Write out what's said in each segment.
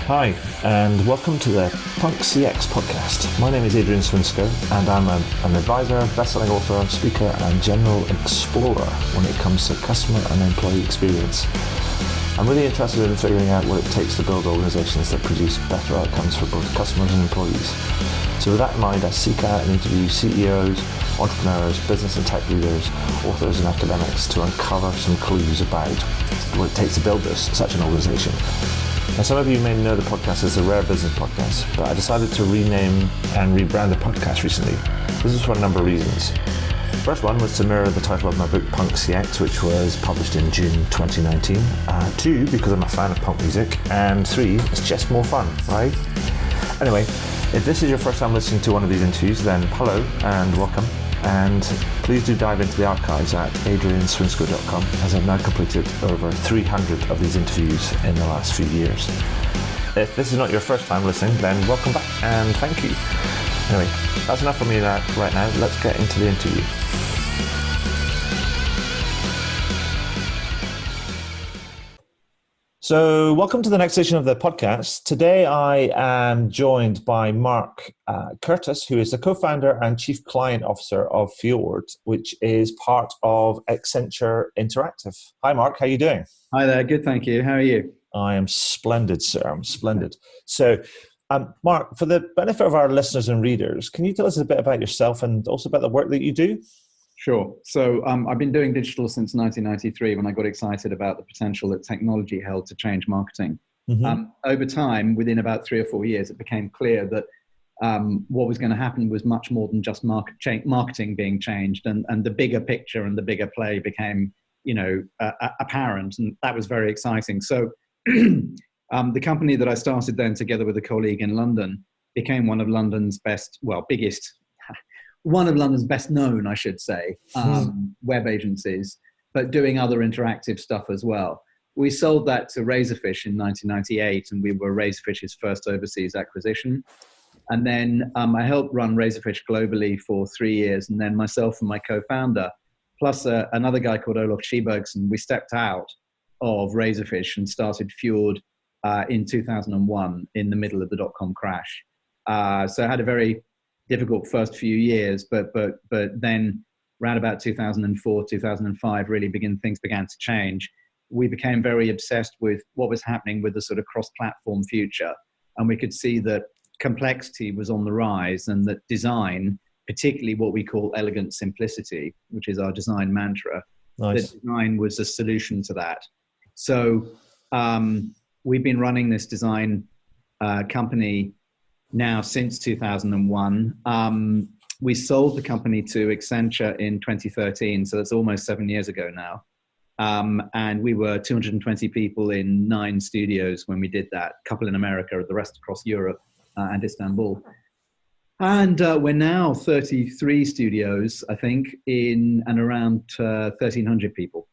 Hi, and welcome to the Punk CX podcast. My name is Adrian Swinsko, and I'm an advisor, best-selling author, speaker, and general explorer when it comes to customer and employee experience. I'm really interested in figuring out what it takes to build organizations that produce better outcomes for both customers and employees. So with that in mind, I seek out and interview CEOs, entrepreneurs, business and tech leaders, authors and academics to uncover some clues about what it takes to build such an organization. Now, some of you may know the podcast as the Rare Business Podcast, but I decided to rename and rebrand the podcast recently. This is for a number of reasons. First one was to mirror the title of my book, Punk CX, which was published in June 2019. Two, because I'm a fan of punk music. And three, it's just more fun, right? Anyway, if this is your first time listening to one of these interviews, then hello and welcome. And please do dive into the archives at adrianswinsko.com, as I've now completed over 300 of these interviews in the last few years. If this is not your first time listening, then welcome back and thank you. Anyway, that's enough for me right now. Let's get into the interview. So welcome to the next edition of the podcast. Today I am joined by Mark Curtis, who is the co-founder and chief client officer of Fjord, which is part of Accenture Interactive. Hi Mark, how are you doing? Hi there, good, thank you. How are you? I am splendid, sir. I'm splendid. So Mark, for the benefit of our listeners and readers, can you tell us a bit about yourself and also about the work that you do? Sure. So I've been doing digital since 1993 when I got excited about the potential that technology held to change marketing. Mm-hmm. Over time, within about 3 or 4 years, it became clear that what was going to happen was much more than just marketing being changed, and the bigger picture and the bigger play became, apparent, and that was very exciting. So the company that I started then together with a colleague in London became one of London's one of London's best known, I should say, web agencies, but doing other interactive stuff as well. We sold that to Razorfish in 1998, and we were Razorfish's first overseas acquisition. And then I helped run Razorfish globally for 3 years, and then myself and my co-founder, plus another guy called Olof Schibergson, we stepped out of Razorfish and started Fjord in 2001 in the middle of the dot-com crash. So I had a very difficult first few years, but then around about 2004, 2005, things began to change. We became very obsessed with what was happening with the sort of cross-platform future, and we could see that complexity was on the rise, and that design, particularly what we call elegant simplicity, which is our design mantra, nice. That design was a solution to that. So we've been running this design company now since 2001. We sold the company to Accenture in 2013, so that's almost 7 years ago now. And we were 220 people in 9 studios when we did that, a couple in America, the rest across Europe and Istanbul. And we're now 33 studios, I think, in and around 1,300 people.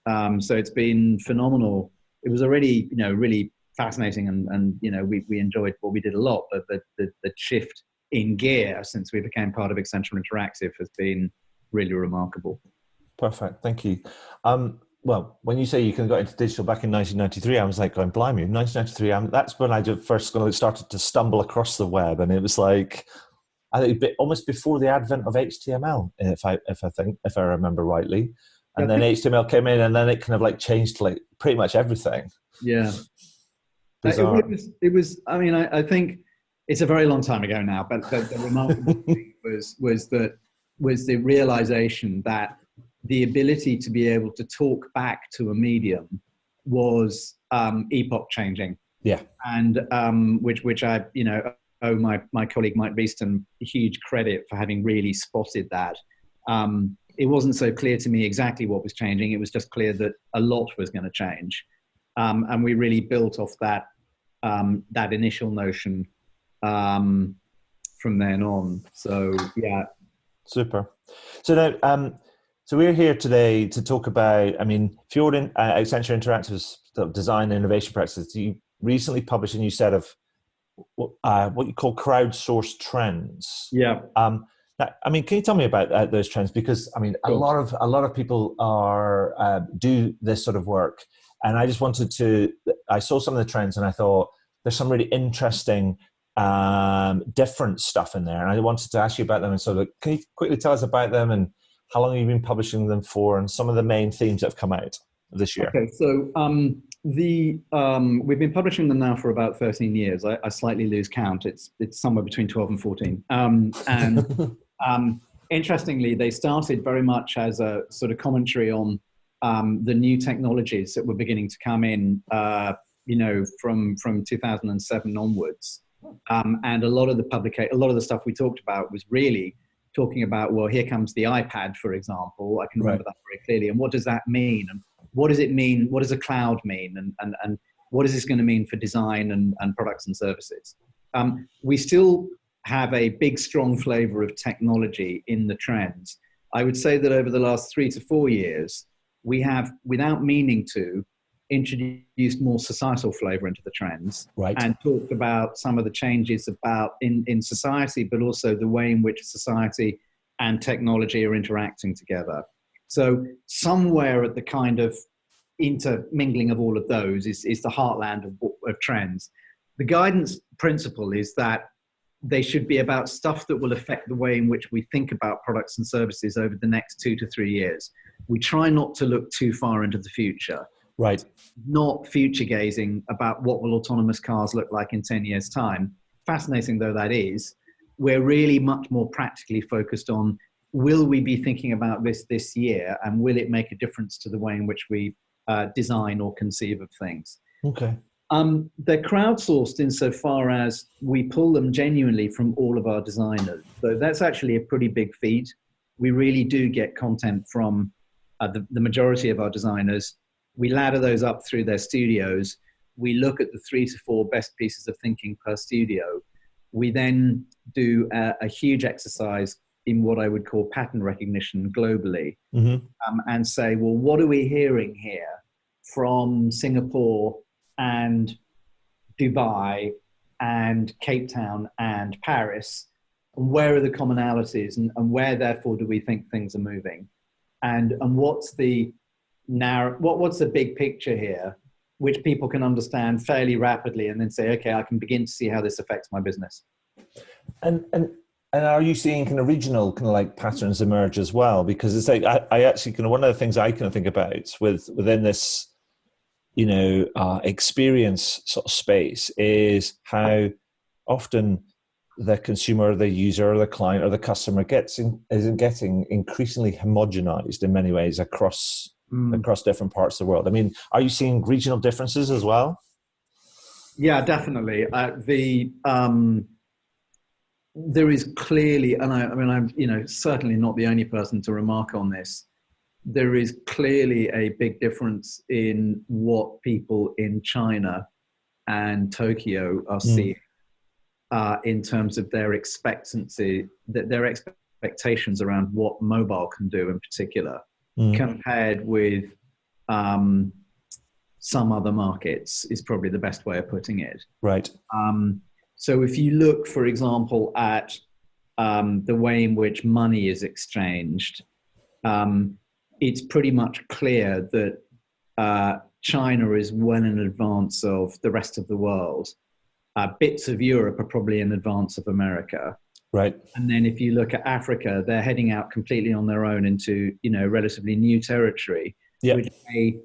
So it's been phenomenal. It was already, really fascinating, and we enjoyed what we did a lot, but the shift in gear since we became part of Accenture Interactive has been really remarkable. Perfect, thank you. Well, when you say you got into digital back in 1993, I was like going, blimey, 1993, that's when I first started to stumble across the web, and it was like, I think almost before the advent of HTML, if I remember rightly. And then HTML came in, and then it kind of like changed like pretty much everything. Yeah. It was. I mean, I think it's a very long time ago now, but the remarkable thing was the realization that the ability to be able to talk back to a medium was epoch changing. Yeah. And which I owe my colleague Mike Beeston huge credit for having really spotted that. It wasn't so clear to me exactly what was changing. It was just clear that a lot was going to change. And we really built off that initial notion from then on. So, yeah. Super. So now, so we're here today to talk about, Fjord Accenture Interactive's design and innovation practices. You recently published a new set of what you call crowdsourced trends. Yeah. Can you tell me about those trends? Because a lot of people do this sort of work, and I just I saw some of the trends, and I thought there's some really interesting different stuff in there. And I wanted to ask you about them. And so can you quickly tell us about them and how long you've been publishing them for and some of the main themes that have come out this year? Okay, so we've been publishing them now for about 13 years. I slightly lose count. It's somewhere between 12 and 14. Interestingly, they started very much as a sort of commentary on the new technologies that were beginning to come in, from 2007 onwards. And a lot of the stuff we talked about was really talking about, well, here comes the iPad, for example. I can remember that very clearly. And what does that mean? And what does it mean? What does a cloud mean? And what is this going to mean for design and products and services? We still have a big, strong flavor of technology in the trends. I would say that over the last 3 to 4 years, we have, without meaning to, introduced more societal flavor into the trends, and talked about some of the changes about in society, but also the way in which society and technology are interacting together. So somewhere at the kind of intermingling of all of those is the heartland of trends. The guidance principle is that they should be about stuff that will affect the way in which we think about products and services over the next 2 to 3 years. We try not to look too far into the future. Right. Not future gazing about what will autonomous cars look like in 10 years' time. Fascinating though that is, we're really much more practically focused on, will we be thinking about this year, and will it make a difference to the way in which we design or conceive of things? Okay. They're crowdsourced insofar as we pull them genuinely from all of our designers. So that's actually a pretty big feat. We really do get content from the majority of our designers. We ladder those up through their studios. We look at the 3 to 4 best pieces of thinking per studio. We then do a huge exercise in what I would call pattern recognition globally, and say, well, what are we hearing here from Singapore and Dubai and Cape Town and Paris? And where are the commonalities, and where, therefore, do we think things are moving? And what's the what's the big picture here, which people can understand fairly rapidly, and then say, okay, I can begin to see how this affects my business. And are you seeing kind of regional kind of like patterns emerge as well? Because it's like I actually kind of, one of the things I kind of think about within this, experience sort of space is how often the consumer, the user, the client, or the customer is getting increasingly homogenized in many ways across different parts of the world. I mean, are you seeing regional differences as well? Yeah, definitely. There is clearly, and I'm certainly not the only person to remark on this. There is clearly a big difference in what people in China and Tokyo are seeing in terms of their expectancy, their expectations around what mobile can do in particular, compared with some other markets, is probably the best way of putting it. Right. So if you look, for example, at the way in which money is exchanged, it's pretty much clear that China is well in advance of the rest of the world. Bits of Europe are probably in advance of America. Right. And then if you look at Africa, they're heading out completely on their own into, relatively new territory, which may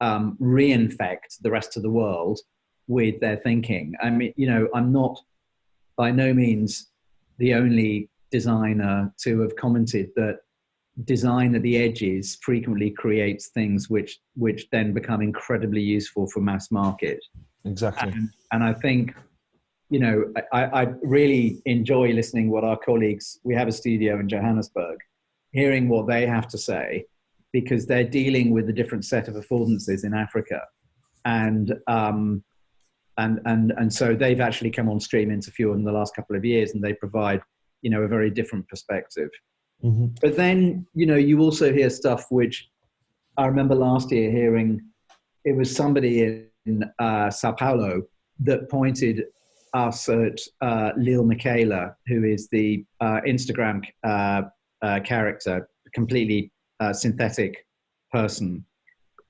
reinfect the rest of the world with their thinking. I mean, I'm not by no means the only designer to have commented that design at the edges frequently creates things which then become incredibly useful for mass market. Exactly. And I think, I really enjoy listening what our colleagues, we have a studio in Johannesburg, hearing what they have to say, because they're dealing with a different set of affordances in Africa. And so they've actually come on stream into Fjord in the last couple of years, and they provide, a very different perspective. But then, you also hear stuff which I remember last year hearing. It was somebody in Sao Paulo that pointed us at Lil Michaela, who is the Instagram character, completely synthetic person,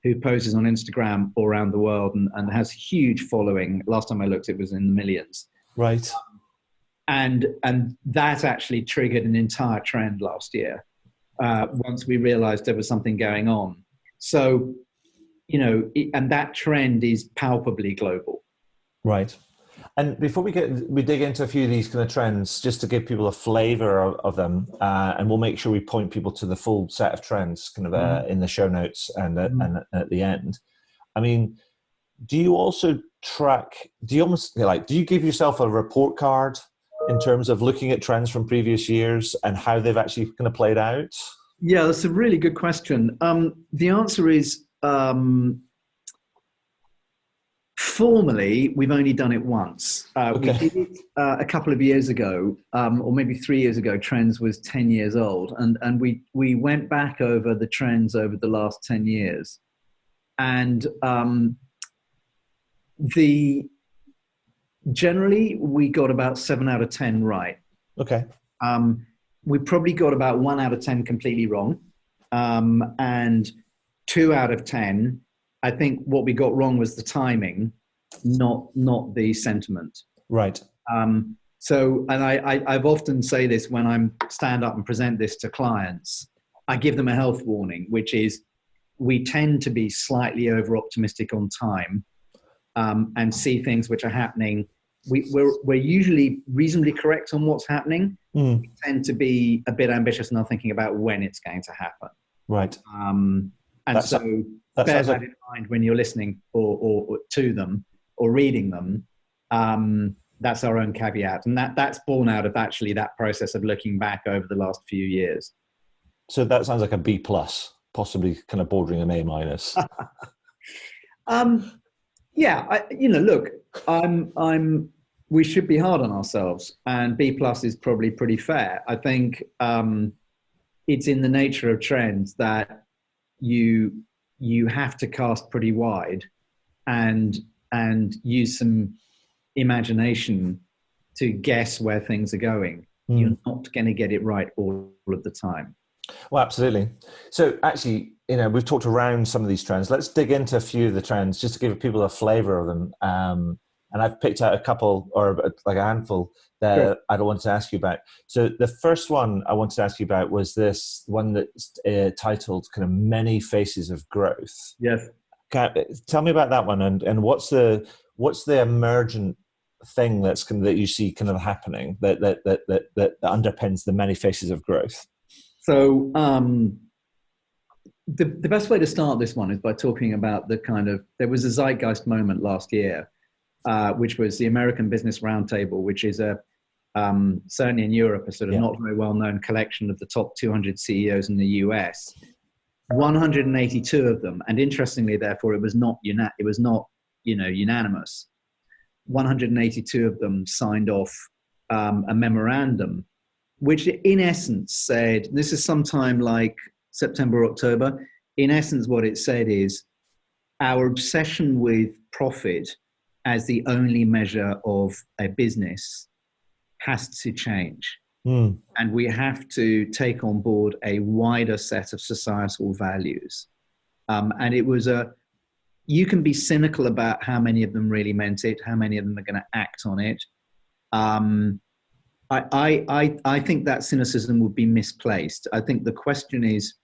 who poses on Instagram all around the world and has a huge following. Last time I looked, it was in the millions. Right. And that actually triggered an entire trend last year once we realized there was something going on. So, and that trend is palpably global. Right. And before we dig into a few of these kind of trends, just to give people a flavor of them, and we'll make sure we point people to the full set of trends kind of in the show notes and at the end. I mean, do you also track, do you give yourself a report card in terms of looking at trends from previous years and how they've actually kind of played out? Yeah, that's a really good question. The answer is, formally, we've only done it once. We did it a couple of years ago, or maybe 3 years ago. Trends was 10 years old, and we went back over the trends over the last 10 years, and generally we got about 7 out of 10 right. Okay. We probably got about 1 out of 10 completely wrong, and 2 out of 10. I think what we got wrong was the timing, not the sentiment. Right. So, and I've often say this when I'm stand up and present this to clients, I give them a health warning, which is we tend to be slightly over optimistic on time, and see things which are happening. We're usually reasonably correct on what's happening. We tend to be a bit ambitious and not thinking about when it's going to happen. Right. And so bear that in mind when you're listening or to them or reading them. That's our own caveat. And that's born out of actually that process of looking back over the last few years. So that sounds like a B+, possibly kind of bordering an A-. Yeah, look, we should be hard on ourselves, and B+ is probably pretty fair. I think it's in the nature of trends that you have to cast pretty wide and use some imagination to guess where things are going. You're not going to get it right all of the time. Well, absolutely. So actually, we've talked around some of these trends. Let's dig into a few of the trends just to give people a flavor of them. And I've picked out a couple, or like a handful, that sure. I wanted to ask you about. So the first one I wanted to ask you about was this one that's titled kind of Many Faces of Growth. Yes. Tell me about that one, and what's the emergent thing that you see kind of happening that underpins the many faces of growth? So the best way to start this one is by talking about there was a zeitgeist moment last year, which was the American Business Roundtable, which is certainly in Europe, a sort of not very well-known collection of the top 200 CEOs in the US. 182 of them, and interestingly, therefore, it was not unanimous. 182 of them signed off a memorandum, which in essence said, this is sometime like September, October. In essence, what it said is our obsession with profit as the only measure of a business has to change. And we have to take on board a wider set of societal values. And it was you can be cynical about how many of them really meant it, how many of them are going to act on it. I think that cynicism would be misplaced. I think the question is,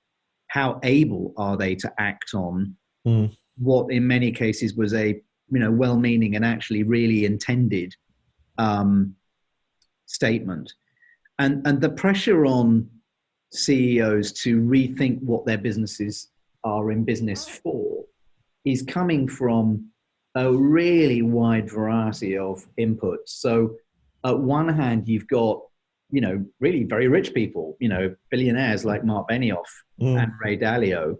how able are they to act on what in many cases was a well-meaning and actually really intended statement. And the pressure on CEOs to rethink what their businesses are in business for is coming from a really wide variety of inputs. So at one hand, you've got, really very rich people, billionaires like Mark Benioff and Ray Dalio,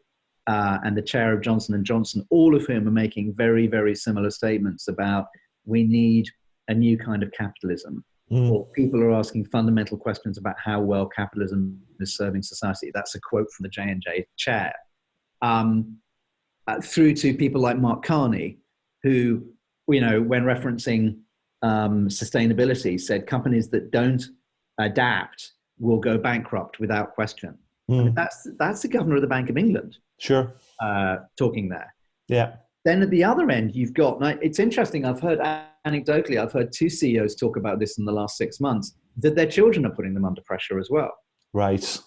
and the chair of Johnson & Johnson, all of whom are making very, very similar statements about we need a new kind of capitalism. Or people are asking fundamental questions about how well capitalism is serving society. That's a quote from the J&J chair. Through to people like Mark Carney, who, when referencing sustainability, said companies that don't adapt will go bankrupt without question. I mean, that's the governor of the Bank of England. Sure. talking there. Yeah. Then at the other end, you've got, now it's interesting, I've heard anecdotally, I've heard two CEOs talk about this in the last 6 months, that their children are putting them under pressure as well. Right.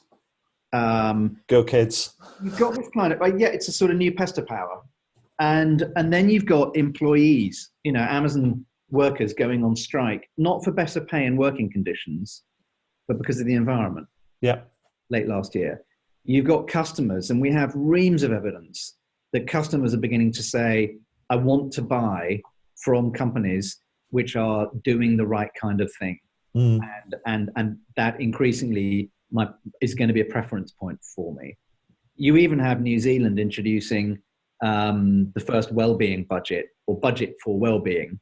Go kids. You've got this kind of, yeah, it's a sort of new pester power. And then you've got employees, Amazon workers going on strike, not for better pay and working conditions, but because of the environment. Yeah. Late last year. You've got customers, and we have reams of evidence that customers are beginning to say, I want to buy from companies which are doing the right kind of thing. And that increasingly is going to be a preference point for me. You even have New Zealand introducing the first well-being budget, or budget for well-being,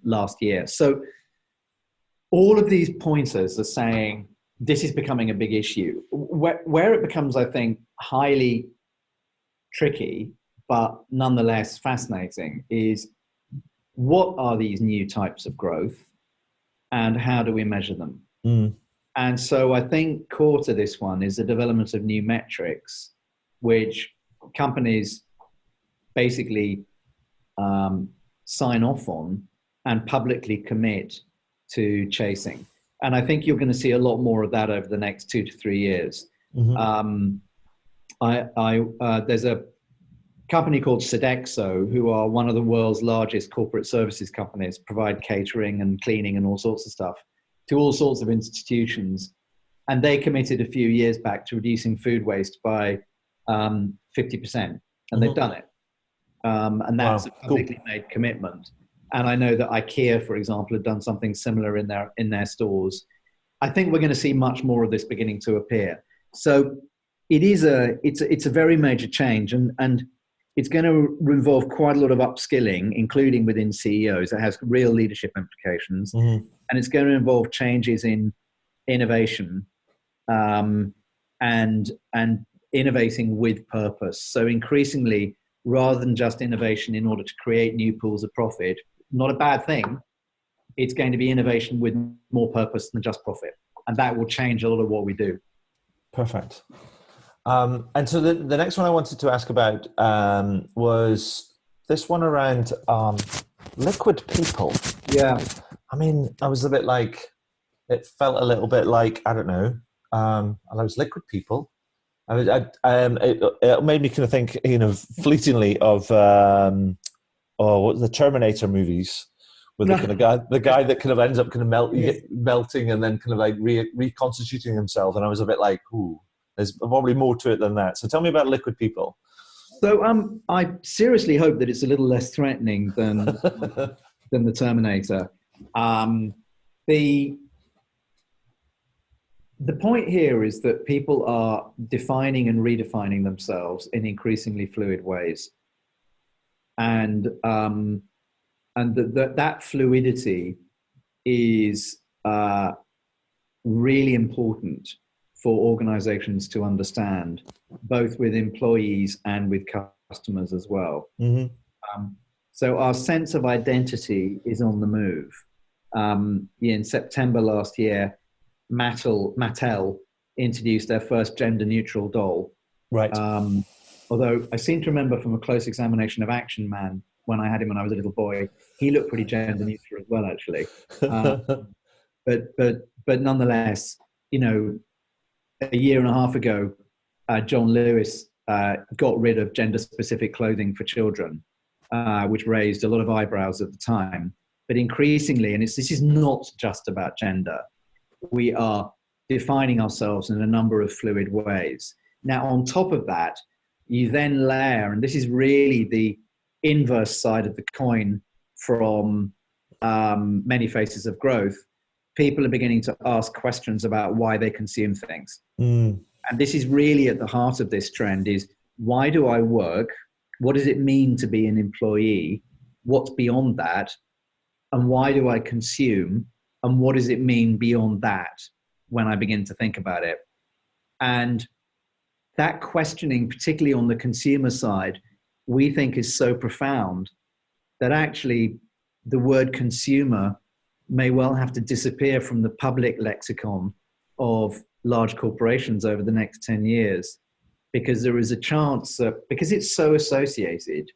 last year. So all of these pointers are saying this is becoming a big issue. Where it becomes, I think, highly tricky, but nonetheless fascinating, is what are these new types of growth and how do we measure them? And so I think core to this one is the development of new metrics, which companies basically sign off on and publicly commit to chasing. And I think you're going to see a lot more of that over the next 2 to 3 years. There's a company called Sodexo, who are one of the world's largest corporate services companies, provide catering and cleaning and all sorts of stuff to all sorts of institutions. And they committed a few years back to reducing food waste by 50%, and they've done it. And that's a publicly made commitment. And I know that IKEA, for example, have done something similar in their stores. I think we're going to see much more of this beginning to appear. So it's a very major change, and it's going to involve quite a lot of upskilling, including within CEOs. It has real leadership implications, and it's going to involve changes in innovation and innovating with purpose. So increasingly, rather than just innovation in order to create new pools of profit, not a bad thing, it's going to be innovation with more purpose than just profit. And that will change a lot of what we do. Perfect. And so the next one I wanted to ask about was this one around liquid people. Yeah. I mean, I was a bit like, it felt a little bit like, I don't know, and I was liquid people. It made me kind of think, fleetingly of what the Terminator movies, with the kind of the guy that kind of ends up kind of melting and then kind of like reconstituting himself. And I was a bit like, ooh, there's probably more to it than that. So tell me about liquid people. So I seriously hope that it's a little less threatening than the Terminator. The point here is that people are defining and redefining themselves in increasingly fluid ways. And that fluidity is really important for organizations to understand, both with employees and with customers as well. So our sense of identity is on the move. In September last year, Mattel introduced their first gender-neutral doll. Right. Although I seem to remember from a close examination of Action Man, when I had him when I was a little boy, he looked pretty gender-neutral as well, actually. But nonetheless, a year and a half ago, John Lewis got rid of gender-specific clothing for children, which raised a lot of eyebrows at the time. But increasingly, and this is not just about gender, we are defining ourselves in a number of fluid ways. Now, on top of that, you then layer, and this is really the inverse side of the coin from many faces of growth, people are beginning to ask questions about why they consume things. And this is really at the heart of this trend is, why do I work? What does it mean to be an employee? What's beyond that? And why do I consume? And what does it mean beyond that when I begin to think about it? And that questioning, particularly on the consumer side, we think is so profound that actually the word consumer may well have to disappear from the public lexicon of large corporations over the next 10 years. because there is a chance that, because it's so associated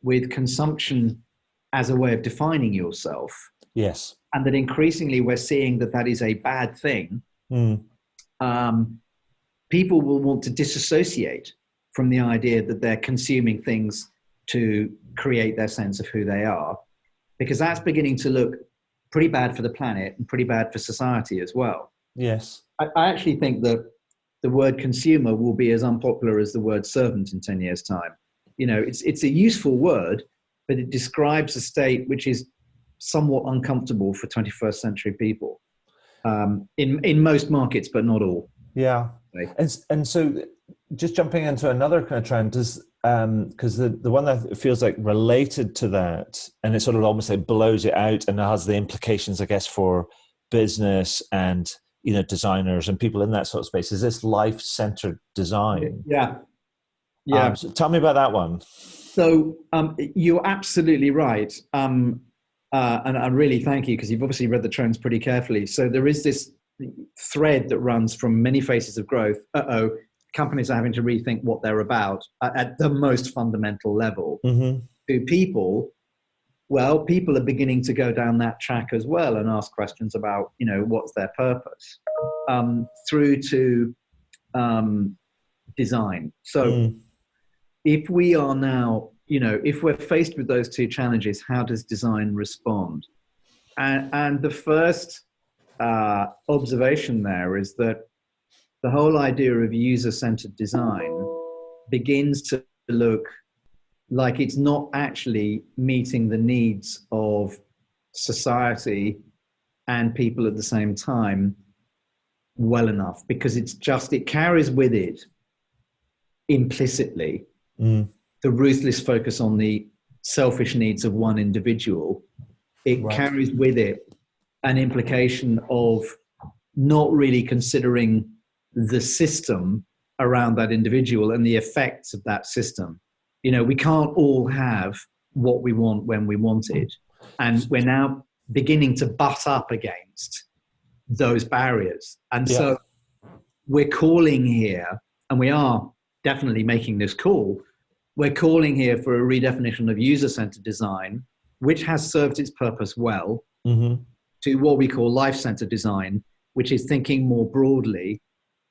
with consumption as a way of defining yourself, Yes. and that increasingly we're seeing that that is a bad thing, people will want to disassociate from the idea that they're consuming things to create their sense of who they are, because that's beginning to look pretty bad for the planet and pretty bad for society as well. Yes. I actually think that the word consumer will be as unpopular as the word servant in 10 years' time. You know, it's a useful word, but it describes a state which is somewhat uncomfortable for 21st century people in most markets, but not all. Yeah. Right. And so just jumping into another kind of trend is, because the one that feels like related to that, and it sort of almost like blows it out and has the implications, I guess, for business and, you know, designers and people in that sort of space, is this life-centered design. Yeah. Yeah. So tell me about that one. So you're absolutely right. And I really thank you, because you've obviously read the trends pretty carefully. So there is this thread that runs from many faces of growth. Companies are having to rethink what they're about at the most fundamental level. To people, well, people are beginning to go down that track as well and ask questions about, you know, what's their purpose, through to design. So if we are now, you know, if we're faced with those two challenges, how does design respond? And the first observation there is that the whole idea of user-centered design begins to look like it's not actually meeting the needs of society and people at the same time well enough, because it carries with it implicitly the ruthless focus on the selfish needs of one individual. It carries with it an implication of not really considering the system around that individual and the effects of that system. You know, we can't all have what we want when we want it. And we're now beginning to butt up against those barriers. And so we're calling here, and we are definitely making this call, we're calling here for a redefinition of user-centered design, which has served its purpose well, to what we call life-centered design, which is thinking more broadly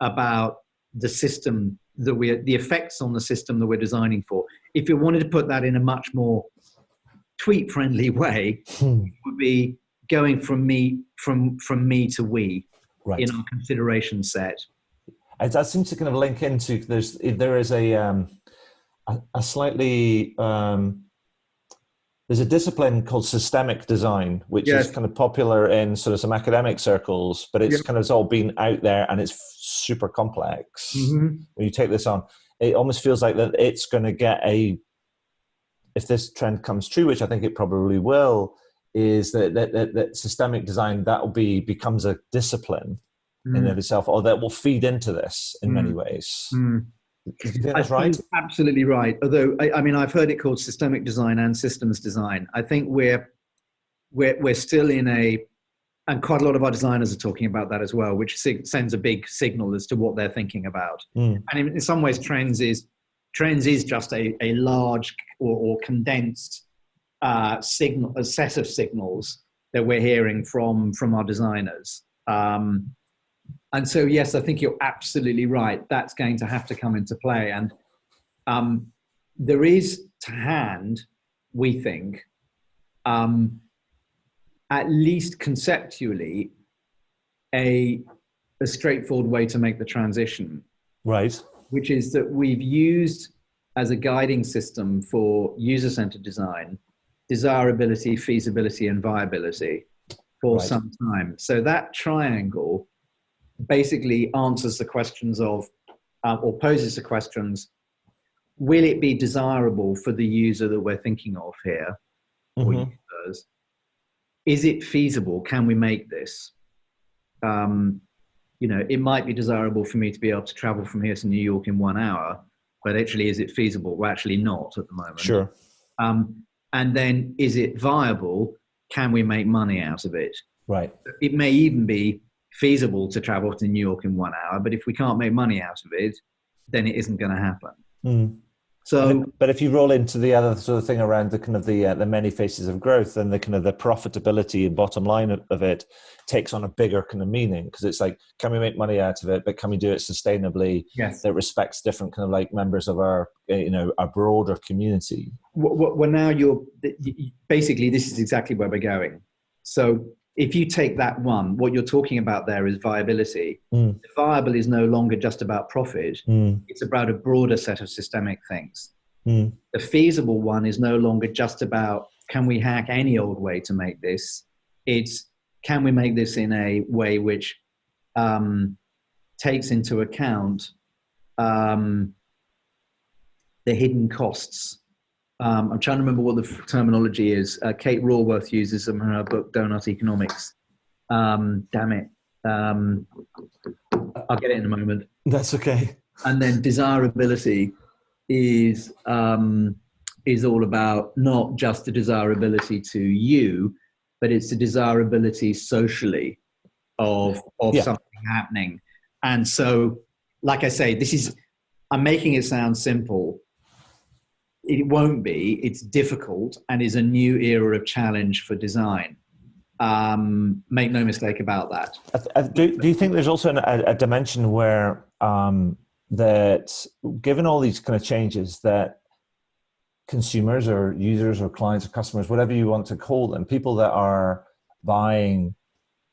about the system that the effects on the system that we're designing for. If you wanted to put that in a much more tweet-friendly way, it would be going from me to we in our consideration set. That seems to kind of link into there is a slightly there's a discipline called systemic design, which is kind of popular in sort of some academic circles, but it's kind of all been out there and it's super complex. When you take this on, it almost feels like that it's going to get if this trend comes true, which I think it probably will, is that systemic design becomes a discipline in and of itself, or that will feed into this in many ways. Do you think that's right? Absolutely right. Although, I mean, I've heard it called systemic design and systems design. I think we're still in and quite a lot of our designers are talking about that as well, which sends a big signal as to what they're thinking about. And in some ways, trends is just a large or condensed a set of signals that we're hearing from our designers. And so, yes, I think you're absolutely right. That's going to have to come into play. And there is to hand, we think, at least conceptually, a straightforward way to make the transition. Right. Which is that we've used as a guiding system for user-centered design, desirability, feasibility, and viability for some time. So that triangle basically answers the questions of, or poses the questions, will it be desirable for the user that we're thinking of here, or users? Is it feasible? Can we make this? You know, it might be desirable for me to be able to travel from here to New York in 1 hour, but actually, is it feasible? Well, actually not at the moment. Sure. And then, is it viable? Can we make money out of it? Right. It may even be feasible to travel to New York in 1 hour, but if we can't make money out of it, then it isn't going to happen. Mm. So, but if you roll into the other sort of thing around the kind of the many faces of growth, then the kind of the profitability and bottom line of it takes on a bigger kind of meaning, because it's like, can we make money out of it, but can we do it sustainably? yes, that respects different kind of like members of our our broader community. well, now basically, this is exactly where we're going. So if you take that one, what you're talking about there is viability. Mm. Viable is no longer just about profit. Mm. It's about a broader set of systemic things. Mm. The feasible one is no longer just about, can we hack any old way to make this? It's, can we make this in a way which takes into account the hidden costs. I'm trying to remember what the terminology is. Kate Raworth uses them in her book, Donut Economics. Damn it. I'll get it in a moment. That's okay. And then desirability is all about not just the desirability to you, but it's the desirability socially of something happening. And so, like I say, I'm making it sound simple. It won't be. It's difficult and is a new era of challenge for design. Make no mistake about that. Do you think there's also a dimension where that, given all these kind of changes, that consumers or users or clients or customers, whatever you want to call them, people that are buying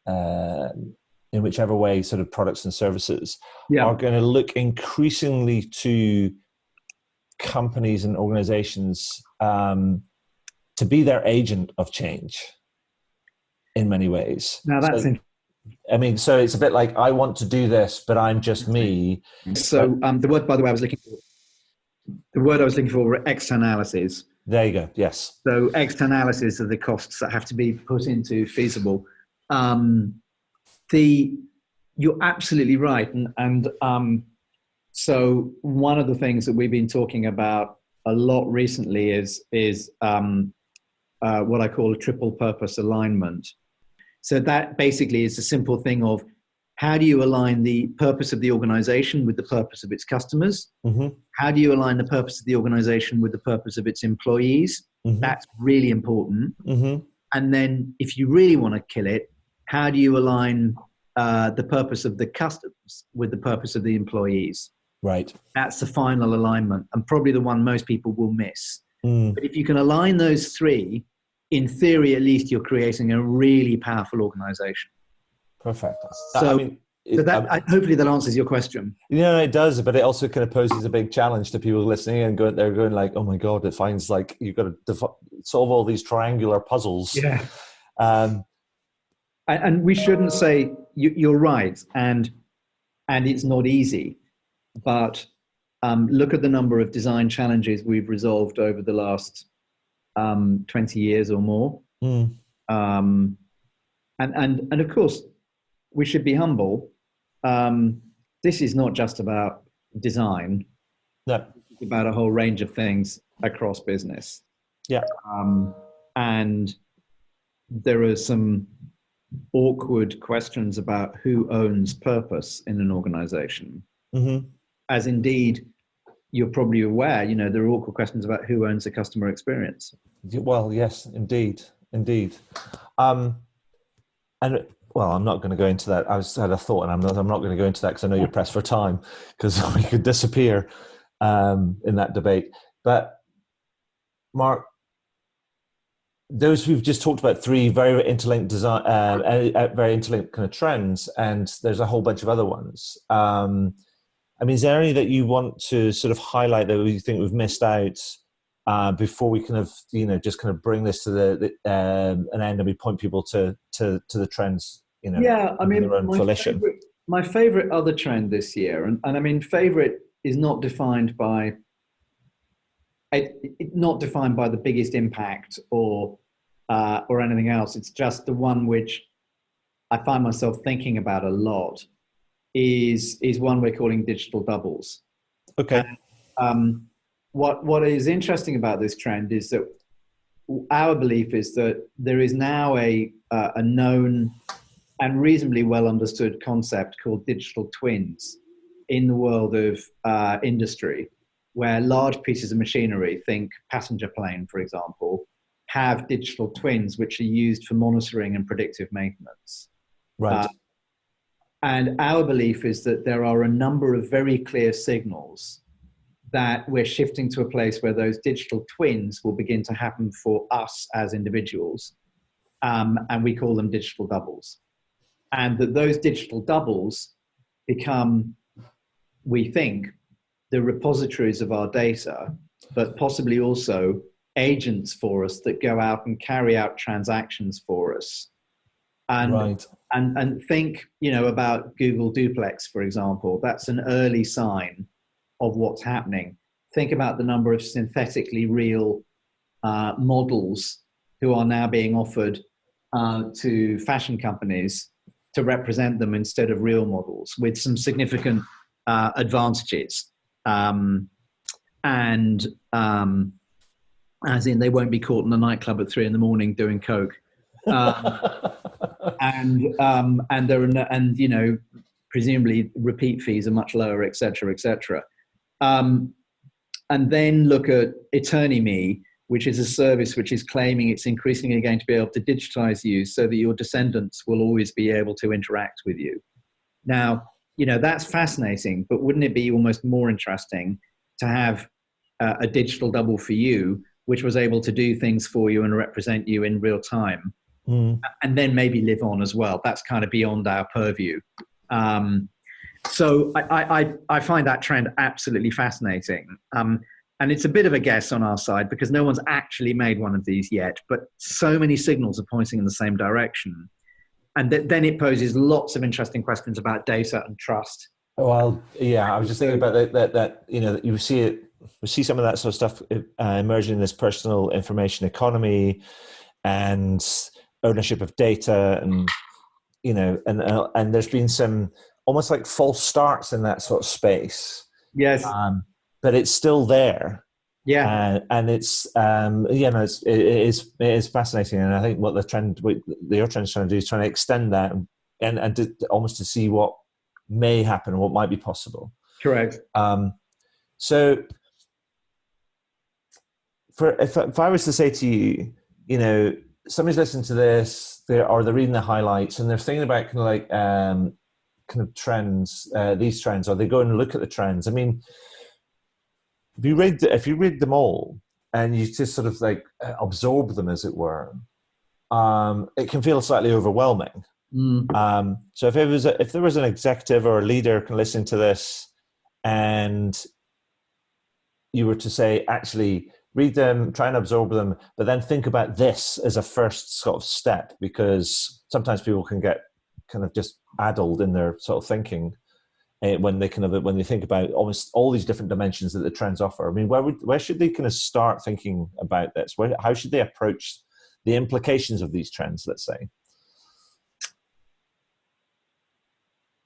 in whichever way sort of products and services, are going to look increasingly to companies and organizations to be their agent of change in many ways? Now that's so it's a bit like, I want to do this, but I'm just me. So the word, by the way, I was looking for were externalities. There you go. Yes. So externalities are the costs that have to be put into feasible. You're absolutely right. And so one of the things that we've been talking about a lot recently is what I call a triple purpose alignment. So that basically is a simple thing of, how do you align the purpose of the organization with the purpose of its customers? Mm-hmm. How do you align the purpose of the organization with the purpose of its employees? Mm-hmm. That's really important. Mm-hmm. And then if you really want to kill it, how do you align the purpose of the customers with the purpose of the employees? Right. That's the final alignment, and probably the one most people will miss. Mm. But if you can align those three, in theory, at least, you're creating a really powerful organization. Perfect. Hopefully that answers your question. Yeah, it does, but it also kind of poses a big challenge to people listening and they're going like, oh my God, it finds like you've got to solve all these triangular puzzles. Yeah. And we shouldn't say you're right, and it's not easy, but look at the number of design challenges we've resolved over the last 20 years or more. Mm. And of course, we should be humble. This is not just about design. No. It's about a whole range of things across business. Yeah. And there are some awkward questions about who owns purpose in an organization. Mm-hmm. As indeed, you're probably aware, there are awkward questions about who owns the customer experience. Well, yes, indeed. And well, I'm not going to go into that. I had a thought, and I'm not going to go into that because I know you're pressed for time, because we could disappear in that debate. But Mark, those we've just talked about, three very interlinked design, very interlinked kind of trends, and there's a whole bunch of other ones. Is there any that you want to sort of highlight that you think we've missed out before we kind of, just kind of bring this to an end, and we point people to the trends, their own volition? My favorite other trend this year, and favorite is not defined by the biggest impact or anything else. It's just the one which I find myself thinking about a lot. Is one we're calling digital doubles. Okay. And, what is interesting about this trend is that our belief is that there is now a known and reasonably well understood concept called digital twins. in the world of industry, where large pieces of machinery, think passenger plane, for example, have digital twins which are used for monitoring and predictive maintenance. Right. And our belief is that there are a number of very clear signals that we're shifting to a place where those digital twins will begin to happen for us as individuals. And we call them digital doubles. And that those digital doubles become, we think, the repositories of our data, but possibly also agents for us that go out and carry out transactions for us. And, right. and think, about Google Duplex, for example. That's an early sign of what's happening. Think about the number of synthetically real models who are now being offered to fashion companies to represent them instead of real models, with some significant advantages. As in, they won't be caught in a nightclub at 3 a.m. doing coke. Presumably repeat fees are much lower, et cetera, et cetera. And then look at EterniMe, which is a service which is claiming it's increasingly going to be able to digitize you so that your descendants will always be able to interact with you. Now, that's fascinating, but wouldn't it be almost more interesting to have a digital double for you, which was able to do things for you and represent you in real time, and then maybe live on as well? That's kind of beyond our purview. So I find that trend absolutely fascinating. And it's a bit of a guess on our side because no one's actually made one of these yet, but so many signals are pointing in the same direction. And then it poses lots of interesting questions about data and trust. Well, yeah, I was just thinking about that you see some of that sort of stuff emerging in this personal information economy and ownership of data, and and there's been some almost like false starts in that sort of space. Yes. But it's still there. Yeah. And it's, it is fascinating. And I think what your trend is trying to do is trying to extend that and almost to see what may happen, what might be possible. Correct. So if I was to say to you, somebody's listening to this, they're reading the highlights and they're thinking about kind of trends, these trends, or they go and look at the trends. I mean, if you read them all and you just sort of like absorb them, as it were, it can feel slightly overwhelming. So if there was an executive or a leader listening to this, and you were to say, actually read them, try and absorb them, but then think about this as a first sort of step, because sometimes people can get kind of just addled in their sort of thinking when they think about almost all these different dimensions that the trends offer. I mean, where should they kind of start thinking about this? How should they approach the implications of these trends, let's say?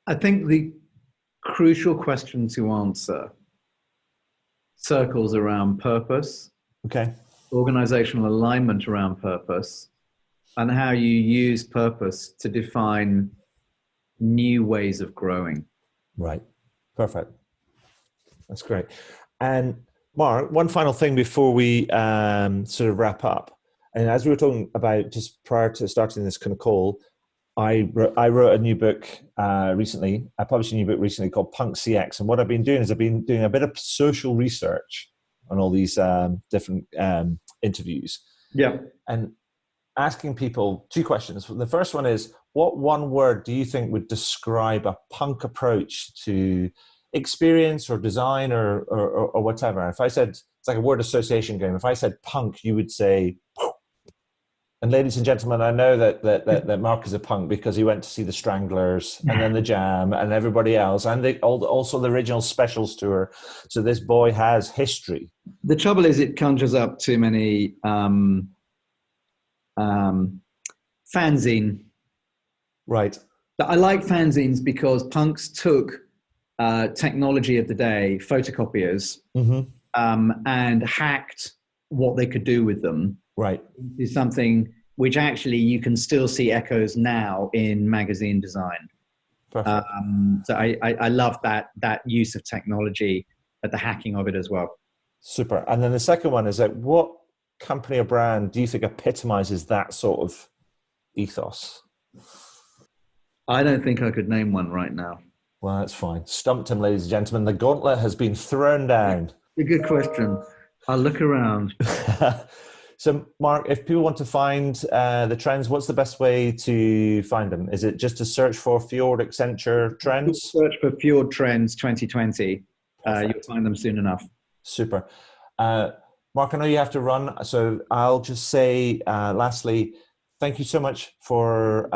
I think the crucial question to answer circles around purpose, okay, organizational alignment around purpose, and how you use purpose to define new ways of growing. Right. Perfect. That's great. And Mark, one final thing before we sort of wrap up. And as we were talking about just prior to starting this kind of call, I wrote a new book recently. I published a new book recently called Punk CX. And what I've been doing is I've been doing a bit of social research on all these different interviews. Yeah. And asking people two questions. The first one is, what one word do you think would describe a punk approach to experience or design or whatever? If I said, it's like a word association game. If I said punk, you would say, and ladies and gentlemen, I know that Mark is a punk because he went to see the Stranglers and then the Jam and everybody else, and also the original Specials tour. So this boy has history. The trouble is it conjures up too many fanzine. Right. But I like fanzines because punks took technology of the day, photocopiers, and hacked what they could do with them. Right. Is something which actually you can still see echoes now in magazine design. Perfect. So I love that use of technology, at the hacking of it as well. Super. And then the second one is that what company or brand do you think epitomizes that sort of ethos? I don't think I could name one right now. Well, that's fine. Stumped him, ladies and gentlemen. The gauntlet has been thrown down. A good question. I'll look around. So, Mark, if people want to find the trends, what's the best way to find them? Is it just to search for Fjord Accenture trends? Search for Fjord Trends 2020. You'll find them soon enough. Super. Mark, I know you have to run, so I'll just say, lastly, thank you so much for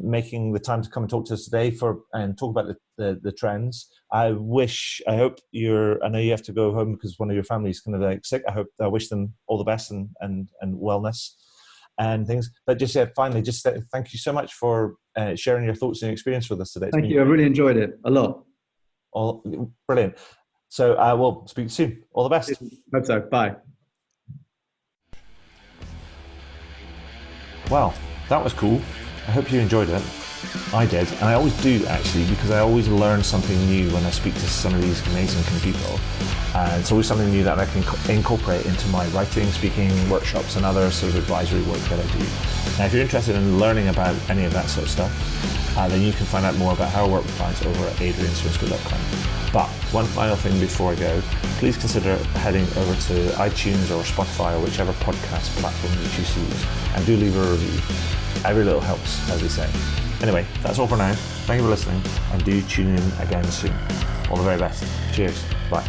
making the time to come and talk to us today and talk about the trends. I hope I know you have to go home because one of your family is kind of like sick. I wish them all the best and wellness and things. But just finally, thank you so much for sharing your thoughts and experience with us today. Thank you. I really enjoyed it a lot. Brilliant. So I will speak soon. All the best. Hope so. Bye. Wow, that was cool. I hope you enjoyed it. I did, and I always do actually, because I always learn something new when I speak to some of these amazing people. And it's always something new that I can incorporate into my writing, speaking, workshops, and other sort of advisory work that I do. Now, if you're interested in learning about any of that sort of stuff, then you can find out more about how I work with clients over at adrianswinscoe.com. But one final thing before I go, please consider heading over to iTunes or Spotify or whichever podcast platform you choose to use, and do leave a review. Every little helps, as they say. Anyway, that's all for now. Thank you for listening, and do tune in again soon. All the very best. Cheers. Bye.